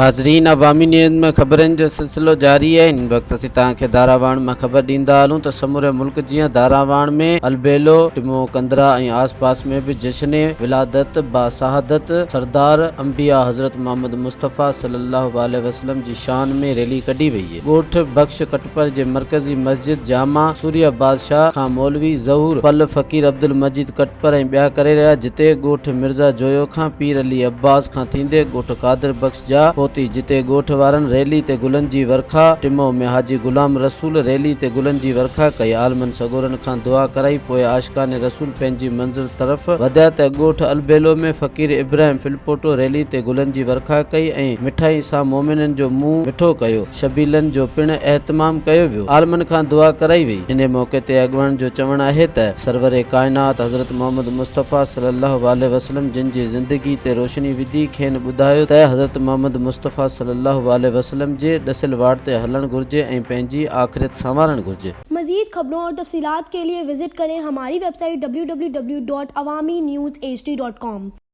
नाज़रीन, अवामी न्यूज़ में ख़बरनि जो सिलसिलो जारी है। इन वक्त असीं तव्हांखे दारावाण में ख़बर ॾींदा हलूं त समूरे मुल्क जीअं दारावाण में अलबेलो, टिमो, कंदरा ऐं आस पास में भी जश्न विलादत बाशहादत सरदार अंबिया हज़रत मोहम्मद मुस्तफ़ा सल्लल्लाहु अलैहि वसल्लम जी शान में रैली कढी वई है। ॻोठ बख्श कटपर जे मरकज़ी मस्जिद जामा सूर्या बादशाह खां मौलवी ज़हूर पल फ़कीर अब्दुल मजीद कटपर ऐं ॿिया करे रहिया, जिते ॻोठ मिर्ज़ा जोयो खां पीर अली अब्बास खां थींदे ॻोठ कादिर बख्श जा पहुती, जिते ॻोठ वारनि रैली ते गुलनि जी वर्खा, टिमो में हाजी गुलाम रसूल रैली ते गुलनि जी वर्खा कई। आलमन सगोरन खां दुआ कराई, पोइ आशिकान रसूल पंहिंजी मंज़िल तरफ़ वधिया त ॻोठ अलबेलो में फ़कीर इब्राहिम फिलपोटो रैली ते गुलनि जी वर्खा कई ऐं मिठाई सां मोमिननि जो मुंहुं मिठो कयो। शबीलन जो पिणु एहतमाम कयो वियो। आलमन खां दुआ कराई वई। इन मौके ते अॻवान जो चवणु आहे त सरवरे कायनात हज़रत मोहम्मद मुस्तफ़ा सल्लल्लाहु अलैहि वसल्लम जिन जी ज़िंदगी ते रोशनी विधी, खेनि ॿुधायो त हज़रत मोहम्मद मुस्तफ़ा सल्लल्लाहु अलैहि वसल्लम जे ॾसियल वाट ते हलणु घुरिजे ऐं पंहिंजी आख़िरत संवारणु घुरिजे। मज़ीद खबरों और तफसीलात के लिए विजिट करें हमारी वेबसाइट www.awamiNewsHD.com।